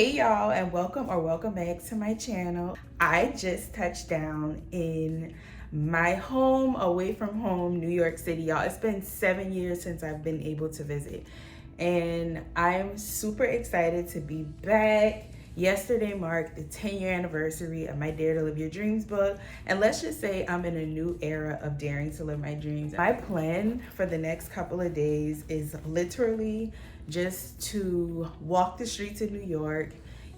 Hey y'all, and welcome back to my channel. I just touched down in my home, away from home, New York City, y'all. It's been 7 years since I've been able to visit, and I'm super excited to be back. Yesterday marked the 10-year anniversary of my Dare to Live Your Dreams book, and let's just say I'm in a new era of daring to live my dreams. My plan for the next couple of days is literally just to walk the streets of New York,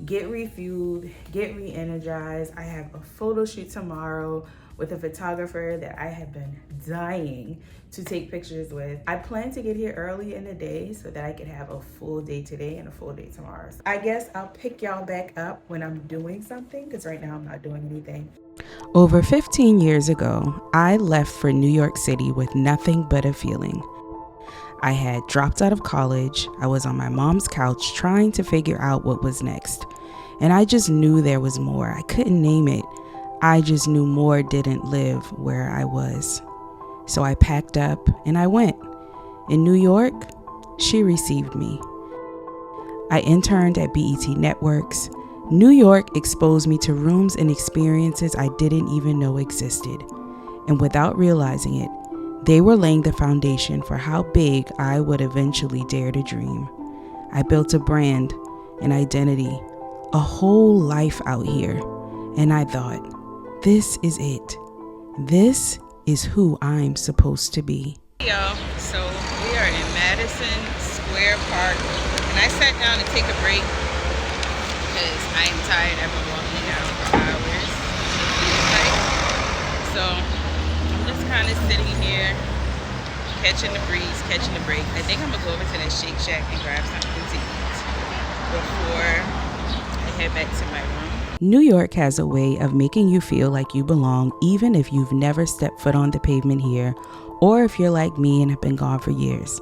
get refueled, get re-energized. I have a photo shoot tomorrow with a photographer that I have been dying to take pictures with. I plan to get here early in the day so that I could have a full day today and a full day tomorrow. So I guess I'll pick y'all back up when I'm doing something, because right now I'm not doing anything. Over 15 years ago, I left for New York City with nothing but a feeling. I had dropped out of college. I was on my mom's couch trying to figure out what was next. And I just knew there was more. I couldn't name it. I just knew more didn't live where I was. So I packed up and I went. In New York, she received me. I interned at BET Networks. New York exposed me to rooms and experiences I didn't even know existed. And without realizing it, they were laying the foundation for how big I would eventually dare to dream. I built a brand, an identity, a whole life out here. And I thought, this is it. This is who I'm supposed to be. Hey y'all, so we are in Madison Square Park, and I sat down to take a break because I am tired. I've been walking now for hours. So I'm just kind of sitting here, catching the breeze, catching the break. I think I'm gonna go over to that Shake Shack and grab something to eat before I head back to my room. New York has a way of making you feel like you belong, even if you've never stepped foot on the pavement here, or if you're like me and have been gone for years.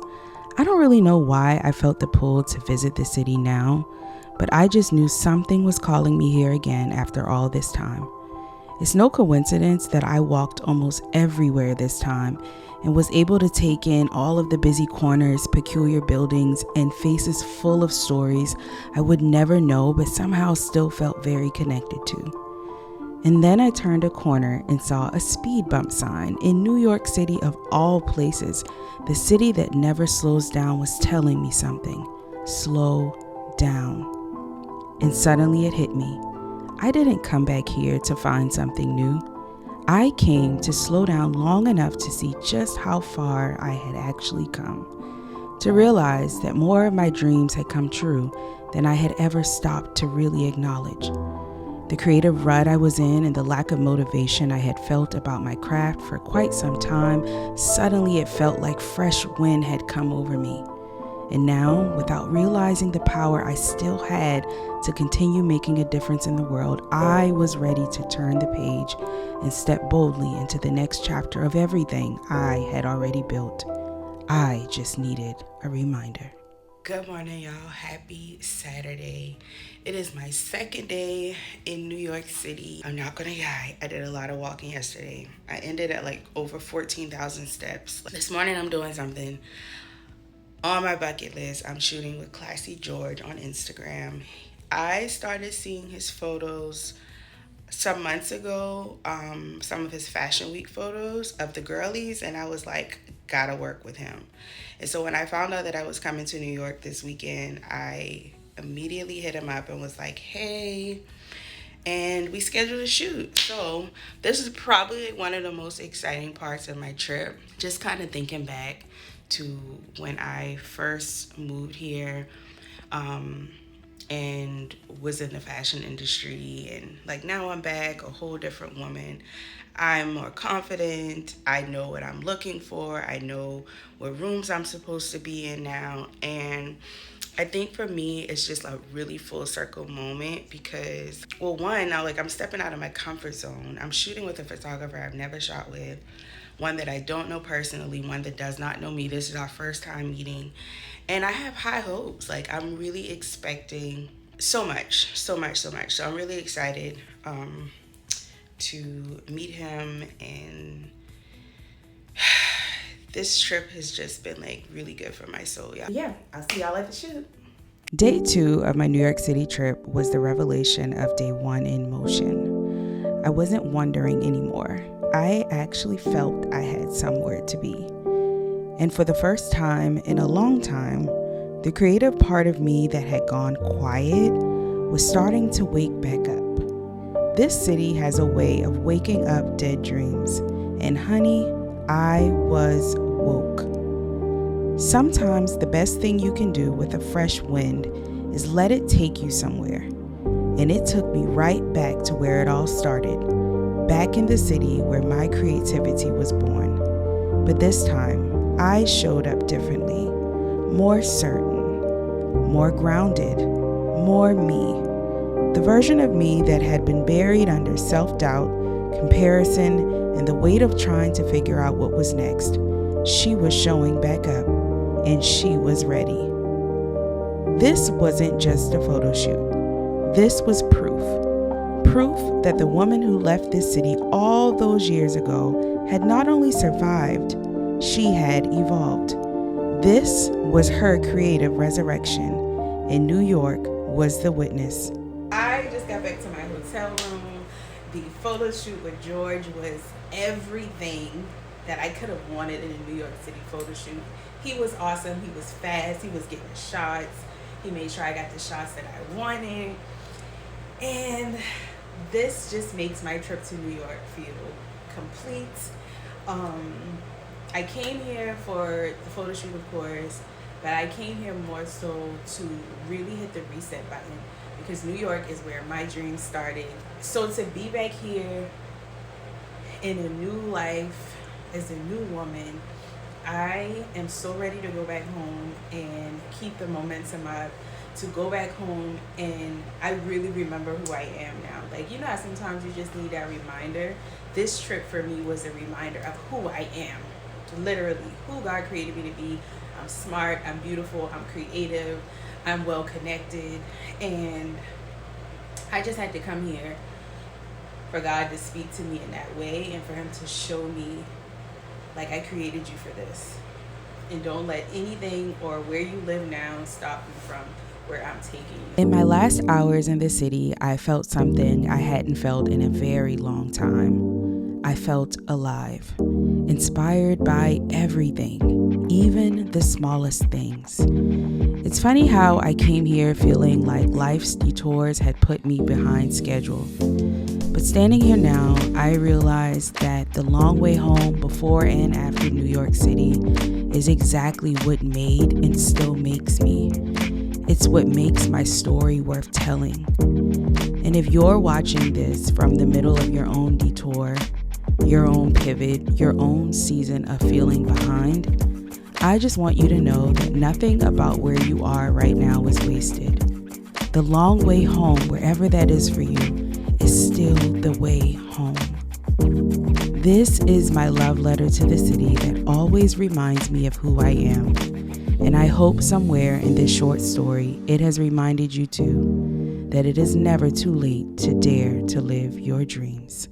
I don't really know why I felt the pull to visit the city now, but I just knew something was calling me here again after all this time. It's no coincidence that I walked almost everywhere this time and was able to take in all of the busy corners, peculiar buildings, and faces full of stories I would never know but somehow still felt very connected to. And then I turned a corner and saw a speed bump sign in New York City, of all places. The city that never slows down was telling me something. Slow down. And suddenly it hit me. I didn't come back here to find something new. I came to slow down long enough to see just how far I had actually come, to realize that more of my dreams had come true than I had ever stopped to really acknowledge. The creative rut I was in and the lack of motivation I had felt about my craft for quite some time, suddenly it felt like fresh wind had come over me. And now, without realizing the power I still had to continue making a difference in the world, I was ready to turn the page and step boldly into the next chapter of everything I had already built. I just needed a reminder. Good morning, y'all. Happy Saturday. It is my second day in New York City. I'm not gonna lie, I did a lot of walking yesterday. I ended at like over 14,000 steps. This morning I'm doing something on my bucket list. I'm shooting with Classy George on Instagram. I started seeing his photos some months ago, some of his Fashion Week photos of the girlies, and I was like, gotta work with him. And so when I found out that I was coming to New York this weekend, I immediately hit him up and was like, hey, and we scheduled a shoot. So this is probably one of the most exciting parts of my trip, just kind of thinking back to when I first moved here, and was in the fashion industry, and like now I'm back a whole different woman. I'm more confident. I know what I'm looking for. I know what rooms I'm supposed to be in now. And I think for me, it's just a really full circle moment because, well, one, now like I'm stepping out of my comfort zone. I'm shooting with a photographer I've never shot with, one that I don't know personally, one that does not know me. This is our first time meeting. And I have high hopes. Like, I'm really expecting so much. So I'm really excited to meet him. And this trip has just been like really good for my soul. Yeah, I'll see y'all at the shoot. Day 2 of my New York City trip was the revelation of day 1 in motion. I wasn't wondering anymore. I actually felt I had somewhere to be. And for the first time in a long time, the creative part of me that had gone quiet was starting to wake back up. This city has a way of waking up dead dreams. And honey, I was woke. Sometimes the best thing you can do with a fresh wind is let it take you somewhere. And it took me right back to where it all started, back in the city where my creativity was born. But this time, I showed up differently, more certain, more grounded, more me. The version of me that had been buried under self-doubt, comparison, and the weight of trying to figure out what was next. She was showing back up, and she was ready. This wasn't just a photo shoot. This was proof. Proof that the woman who left this city all those years ago had not only survived, she had evolved. This was her creative resurrection, and New York was the witness. I just got back to my hotel room. The photo shoot with George was everything that I could have wanted in a New York City photo shoot. He was awesome. He was fast. He was getting shots. He made sure I got the shots that I wanted. And this just makes my trip to New York feel complete. I came here for the photo shoot, of course, but I came here more so to really hit the reset button because New York is where my dreams started. So to be back here in a new life as a new woman, I am so ready to go back home and keep the momentum up, to go back home and I really remember who I am now. Like, you know how sometimes you just need that reminder? This trip for me was a reminder of who I am. Literally, who God created me to be. I'm smart, I'm beautiful, I'm creative, I'm well connected, and I just had to come here for God to speak to me in that way and for him to show me, like, I created you for this. And don't let anything or where you live now stop you from where I'm taking you. In my last hours in the city, I felt something I hadn't felt in a very long time. I felt alive, inspired by everything, even the smallest things. It's funny how I came here feeling like life's detours had put me behind schedule. But standing here now, I realize that the long way home before and after New York City is exactly what made and still makes me. It's what makes my story worth telling. And if you're watching this from the middle of your own detour, your own pivot, your own season of feeling behind, I just want you to know that nothing about where you are right now is wasted. The long way home, wherever that is for you, is still the way home. This is my love letter to the city that always reminds me of who I am. And I hope somewhere in this short story, it has reminded you too that it is never too late to dare to live your dreams.